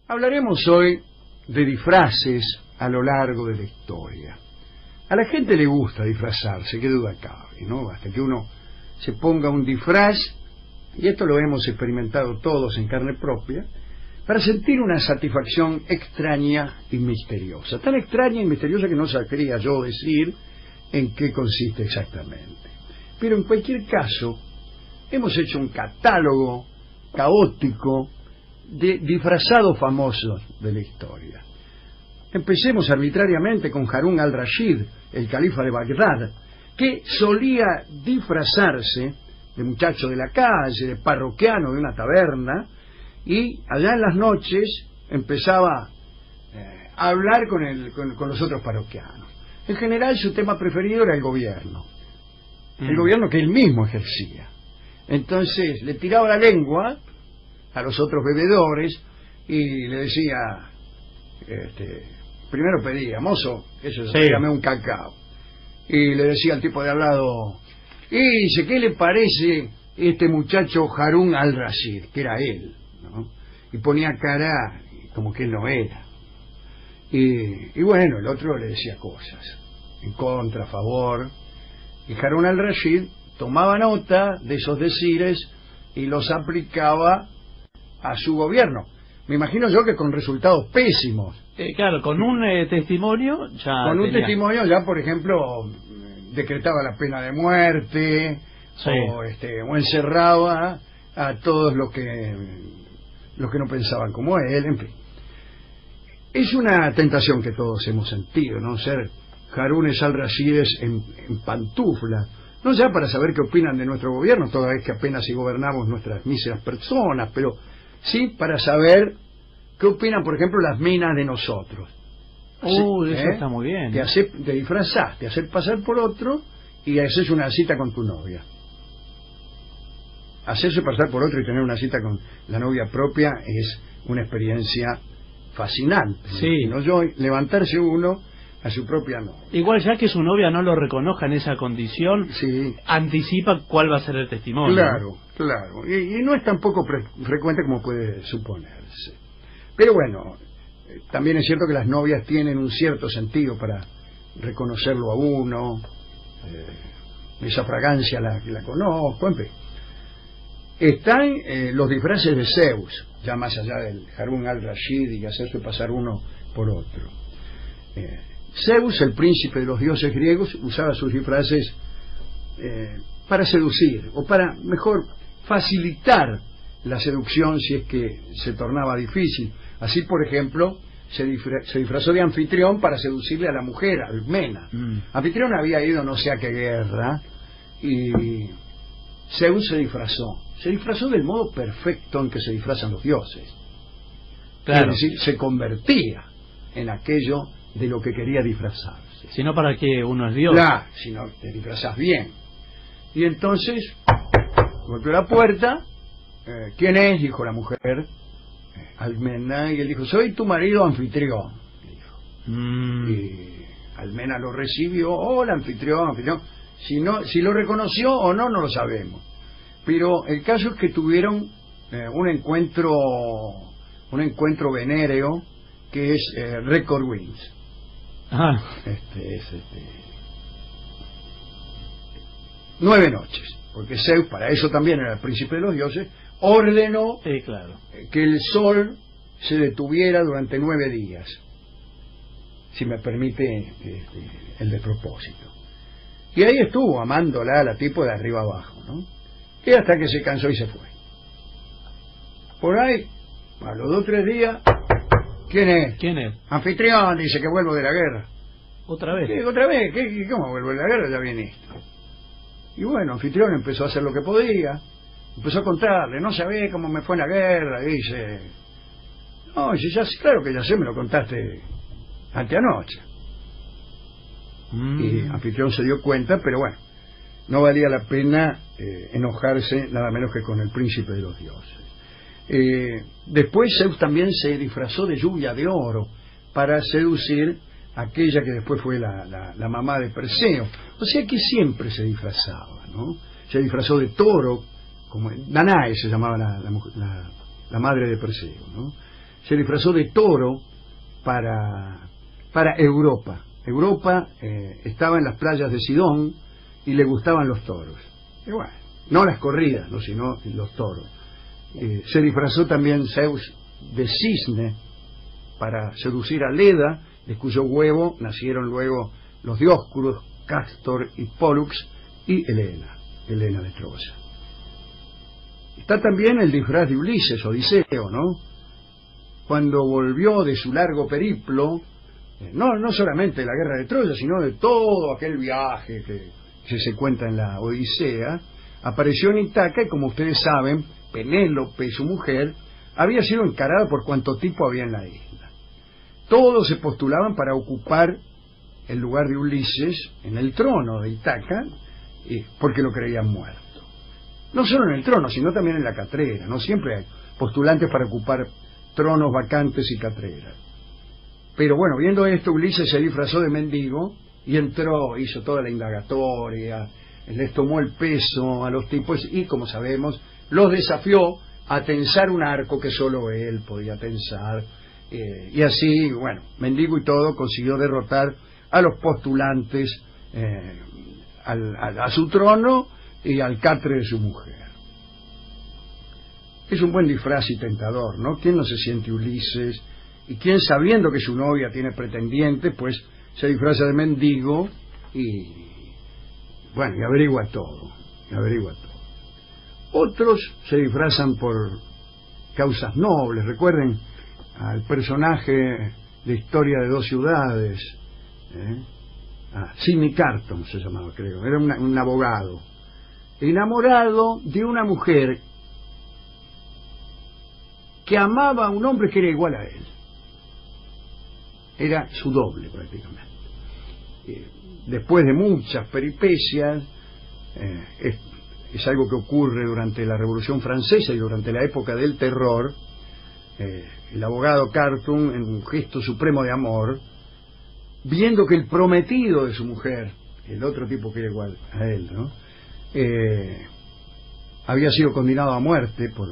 Hablaremos hoy de disfraces a lo largo de la historia. A la gente le gusta disfrazarse, qué duda cabe, ¿no? Hasta que uno se ponga un disfraz, y esto lo hemos experimentado todos en carne propia, para sentir una satisfacción extraña y misteriosa. Tan extraña y misteriosa que no sabría yo decir en qué consiste exactamente. Pero en cualquier caso, hemos hecho un catálogo caótico de disfrazados famosos de la historia. Empecemos arbitrariamente con Harún al-Rashid, el califa de Bagdad, que solía disfrazarse de muchacho de la calle, de parroquiano de una taberna, y allá en las noches empezaba a hablar con los otros parroquianos. En general su tema preferido era el gobierno que él mismo ejercía. Entonces le tiraba la lengua a los otros bebedores y le decía, primero pedía, mozo, eso, dígame un cacao. Y le decía al tipo de al lado, y dice, ¿qué le parece este muchacho Harún al-Rashid? Que era él, ¿no? Y ponía cara como que él no era. Y bueno, el otro le decía cosas, en contra, a favor. Y Harún al-Rashid tomaba nota de esos decires y los aplicaba a su gobierno. Me imagino yo que con resultados pésimos. Claro, con un testimonio ya. Con un testimonio ya, por ejemplo, decretaba la pena de muerte, sí, o encerraba a todos los que no pensaban como él, en fin. Es una tentación que todos hemos sentido, ¿no? Ser Harunes al-Rashides en pantufla, no ya para saber qué opinan de nuestro gobierno, toda vez que apenas si gobernamos nuestras míseras personas, pero sí para saber qué opinan, por ejemplo, las minas de nosotros. Eso está muy bien. Te disfrazás, te haces pasar por otro y haces una cita con tu novia. Hacerse pasar por otro y tener una cita con la novia propia es una experiencia fascinante. Sí. ¿No? Levantarse uno a su propia novia. Igual ya que su novia no lo reconozca en esa condición, sí, anticipa cuál va a ser el testimonio. Claro, claro. Y no es tampoco frecuente como puede suponerse. Pero bueno, también es cierto que las novias tienen un cierto sentido para reconocerlo a uno. Esa fragancia la conozco, en fin. Están los disfraces de Zeus, ya más allá del Harún al-Rashid y hacerse pasar uno por otro. Zeus, el príncipe de los dioses griegos, usaba sus disfraces para seducir, o para, mejor, facilitar la seducción si es que se tornaba difícil. Así, por ejemplo, se disfrazó de anfitrión para seducirle a la mujer, Almena. Anfitrión había ido no sé a qué guerra, y Zeus se disfrazó del modo perfecto en que se disfrazan los dioses. Claro. Es decir, se convertía en aquello de lo que quería disfrazarse. Si no, ¿para qué uno es Dios? Claro, si no te disfrazas bien. Y entonces golpeó la puerta. ¿Quién es? Dijo la mujer, Almena, y él dijo, soy tu marido anfitrión, dijo. Y Almena lo recibió. Hola, anfitrión. Si lo reconoció o no, no lo sabemos. Pero el caso es que tuvieron un encuentro venéreo que es Record Wings. Ajá. 9 noches, porque Zeus, para eso también era el príncipe de los dioses, ordenó que el sol se detuviera durante 9 días, si me permite el despropósito. Y ahí estuvo amándola a la tipo de arriba abajo, ¿no? Y hasta que se cansó y se fue. Por ahí, a los 2 o 3 días, ¿quién es? Anfitrión, dice que vuelvo de la guerra. ¿Otra vez? ¿Qué, otra vez? ¿Cómo vuelvo de la guerra? Ya viniste. Y bueno, Anfitrión empezó a hacer lo que podía. Empezó a contarle, no sabés cómo me fue en la guerra, dice. No, dice, claro que ya sé, me lo contaste anteanoche. Y Anfitrión se dio cuenta, pero bueno, no valía la pena enojarse nada menos que con el príncipe de los dioses. Después Zeus también se disfrazó de lluvia de oro para seducir a aquella que después fue la mamá de Perseo. O sea que siempre se disfrazaba, ¿no? Se disfrazó de toro, como Danae se llamaba la madre de Perseo, ¿no? se disfrazó de toro para Europa. Europa estaba en las playas de Sidón y le gustaban los toros. Y bueno, no las corridas, no, sino los toros. Se disfrazó también Zeus de cisne para seducir a Leda, de cuyo huevo nacieron luego los Dioscuros, Castor y Pólux, y Helena de Troya. Está también el disfraz de Ulises, Odiseo, ¿no? Cuando volvió de su largo periplo, no solamente de la guerra de Troya, sino de todo aquel viaje que se cuenta en la Odisea, apareció en Ítaca y, como ustedes saben, Penélope, su mujer, había sido encarada por cuanto tipo había en la isla. Todos se postulaban para ocupar el lugar de Ulises en el trono de Ítaca, porque lo creían muerto. No solo en el trono, sino también en la catrera, ¿no? Siempre hay postulantes para ocupar tronos vacantes y catreras. Pero bueno, viendo esto, Ulises se disfrazó de mendigo y entró, hizo toda la indagatoria, les tomó el peso a los tipos y, como sabemos, los desafió a tensar un arco que solo él podía tensar. Y así, bueno, mendigo y todo, consiguió derrotar a los postulantes a su trono y al catre de su mujer. Es un buen disfraz y tentador, ¿no? ¿Quién no se siente Ulises? Y quién, sabiendo que su novia tiene pretendiente, pues se disfraza de mendigo y, bueno, y averigua todo. Otros se disfrazan por causas nobles. Recuerden al personaje de Historia de dos ciudades, Sidney Carton se llamaba, creo. Era un abogado enamorado de una mujer que amaba a un hombre que era igual a él. Era su doble prácticamente. Después de muchas peripecias, es algo que ocurre durante la Revolución Francesa y durante la época del terror, el abogado Carton, en un gesto supremo de amor, viendo que el prometido de su mujer, el otro tipo que era igual a él, ¿no?, había sido condenado a muerte por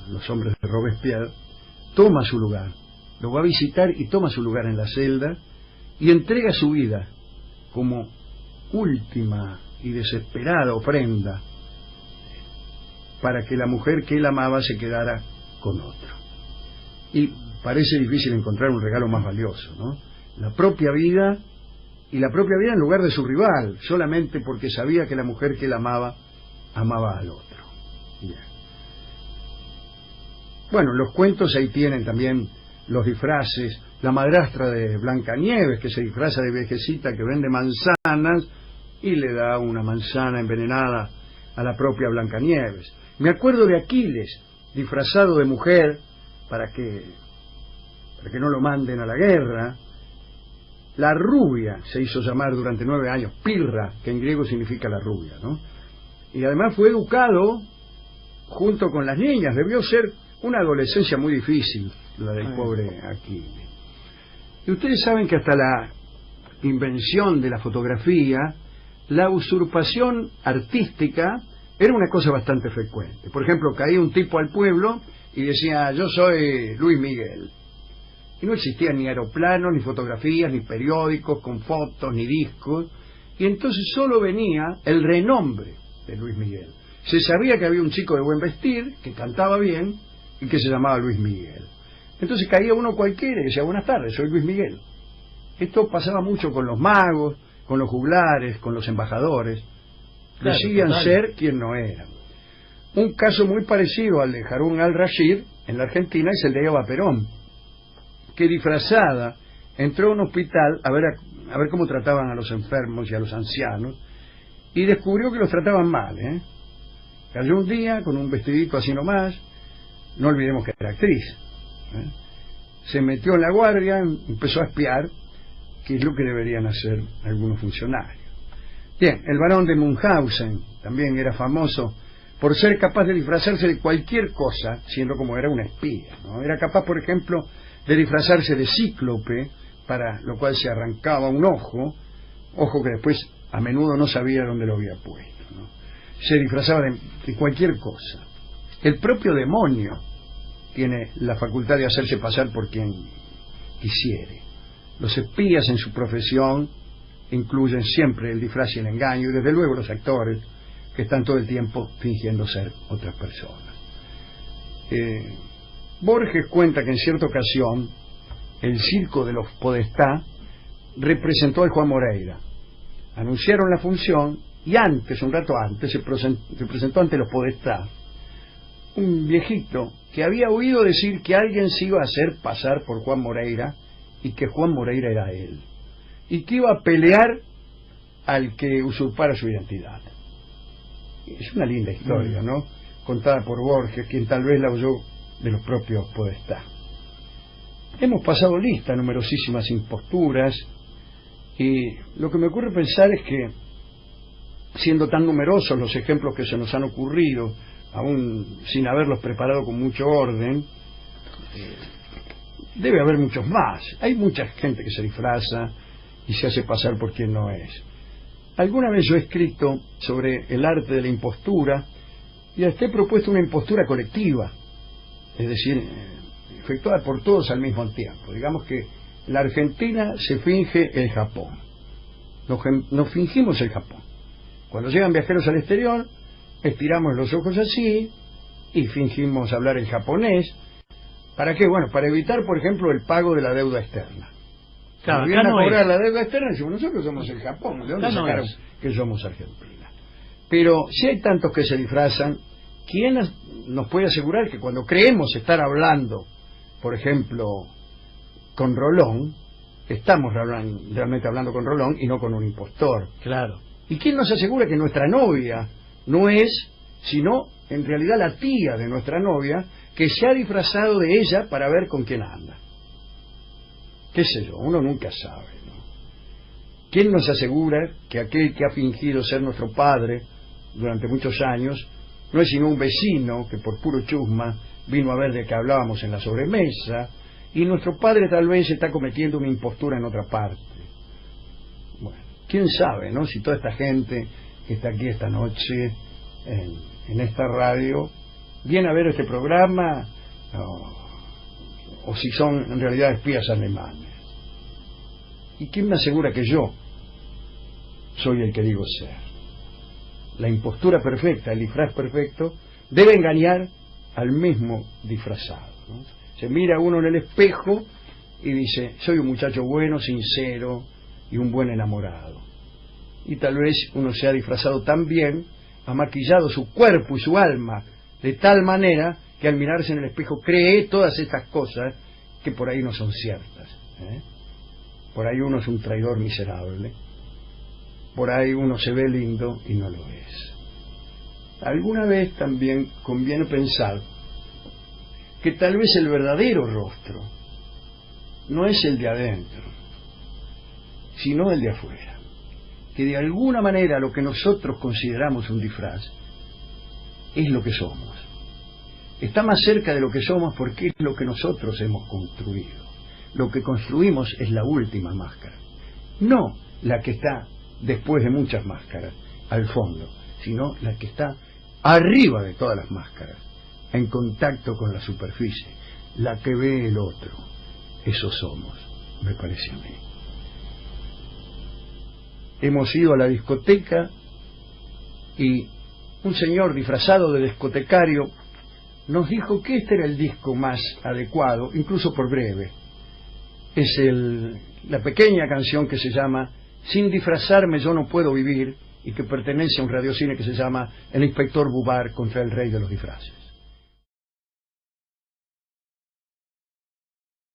los hombres de Robespierre, toma su lugar, lo va a visitar y toma su lugar en la celda y entrega su vida como última y desesperada ofrenda para que la mujer que él amaba se quedara con otro. Y parece difícil encontrar un regalo más valioso, ¿no? La propia vida, y la propia vida en lugar de su rival, solamente porque sabía que la mujer que él amaba al otro. Bien. Bueno, los cuentos ahí tienen también los disfraces. La madrastra de Blancanieves, que se disfraza de viejecita que vende manzanas y le da una manzana envenenada a la propia Blancanieves. Me acuerdo de Aquiles, disfrazado de mujer para que no lo manden a la guerra. La rubia se hizo llamar durante 9 años, Pirra, que en griego significa la rubia, ¿no? Y además fue educado junto con las niñas. Debió ser una adolescencia muy difícil la del pobre Aquiles. Y ustedes saben que hasta la invención de la fotografía, la usurpación artística era una cosa bastante frecuente. Por ejemplo, caía un tipo al pueblo y decía: yo soy Luis Miguel. Y no existían ni aeroplanos, ni fotografías, ni periódicos con fotos, ni discos. Y entonces solo venía el renombre de Luis Miguel. Se sabía que había un chico de buen vestir, que cantaba bien, y que se llamaba Luis Miguel. Entonces caía uno cualquiera y decía: buenas tardes, soy Luis Miguel. Esto pasaba mucho con los magos, con los juglares, con los embajadores. Claro, decían ser quien no eran. Un caso muy parecido al de Harún al-Rashid en la Argentina es el de Eva Perón, que disfrazada entró a un hospital a ver cómo trataban a los enfermos y a los ancianos, y descubrió que los trataban mal, Cayó un día con un vestidito así nomás, no olvidemos que era actriz, se metió en la guardia, empezó a espiar, que es lo que deberían hacer algunos funcionarios. Bien, el barón de Munchausen también era famoso por ser capaz de disfrazarse de cualquier cosa, siendo como era un espía, ¿no? Era capaz, por ejemplo, de disfrazarse de cíclope, para lo cual se arrancaba un ojo que después a menudo no sabía dónde lo había puesto, ¿no? Se disfrazaba de cualquier cosa. El propio demonio tiene la facultad de hacerse pasar por quien quisiere. Los espías en su profesión incluyen siempre el disfraz y el engaño, y desde luego los actores, que están todo el tiempo fingiendo ser otras personas. Borges cuenta que en cierta ocasión el circo de los Podestá representó al Juan Moreira. Anunciaron la función y un rato antes, se presentó ante los Podestá un viejito que había oído decir que alguien se iba a hacer pasar por Juan Moreira y que Juan Moreira era él, y que iba a pelear al que usurpara su identidad. Es una linda historia, ¿no?, contada por Borges, quien tal vez la oyó de los propios Podestá. Hemos pasado lista numerosísimas imposturas, y lo que me ocurre pensar es que, siendo tan numerosos los ejemplos que se nos han ocurrido, aún sin haberlos preparado con mucho orden, debe haber muchos más. Hay mucha gente que se disfraza y se hace pasar por quien no es. Alguna vez yo he escrito sobre el arte de la impostura y hasta he propuesto una impostura colectiva, es decir, efectuada por todos al mismo tiempo. Digamos que la Argentina se finge el Japón. Nos fingimos el Japón. Cuando llegan viajeros al exterior, estiramos los ojos así y fingimos hablar el japonés. ¿Para qué? Bueno, para evitar, por ejemplo, el pago de la deuda externa. Claro, cuando vienen a cobrar la deuda externa, decimos, nosotros somos el Japón. ¿De dónde sacaron que somos Argentina? Pero si hay tantos que se disfrazan, ¿quién nos puede asegurar que cuando creemos estar hablando, por ejemplo, con Rolón, estamos realmente hablando con Rolón y no con un impostor? Claro. ¿Y quién nos asegura que nuestra novia no es, sino en realidad la tía de nuestra novia, que se ha disfrazado de ella para ver con quién anda? ¿Qué sé yo? Uno nunca sabe, ¿no? ¿Quién nos asegura que aquel que ha fingido ser nuestro padre durante muchos años no es sino un vecino que por puro chusma vino a ver de qué hablábamos en la sobremesa, y nuestro padre tal vez está cometiendo una impostura en otra parte? Bueno, quién sabe, ¿no?, si toda esta gente que está aquí esta noche en esta radio viene a ver este programa o si son en realidad espías alemanes. ¿Y quién me asegura que yo soy el que digo ser? La impostura perfecta, el disfraz perfecto, debe engañar al mismo disfrazado, ¿no? Se mira uno en el espejo y dice, soy un muchacho bueno, sincero y un buen enamorado. Y tal vez uno se ha disfrazado tan bien, ha maquillado su cuerpo y su alma de tal manera que al mirarse en el espejo cree todas estas cosas que por ahí no son ciertas, ¿eh? Por ahí uno es un traidor miserable, por ahí uno se ve lindo y no lo es. Alguna vez también conviene pensar que tal vez el verdadero rostro no es el de adentro, sino el de afuera, que de alguna manera lo que nosotros consideramos un disfraz es lo que somos. Está más cerca de lo que somos porque es lo que nosotros hemos construido. Lo que construimos es la última máscara, no la que está después de muchas máscaras al fondo, sino la que está arriba de todas las máscaras, en contacto con la superficie, la que ve el otro. Eso somos, me parece a mí. Hemos ido a la discoteca y un señor disfrazado de discotecario nos dijo que este era el disco más adecuado, incluso por breve. Es la pequeña canción que se llama Sin disfrazarme yo no puedo vivir, y que pertenece a un radiocine que se llama El inspector Bubar contra el rey de los disfraces.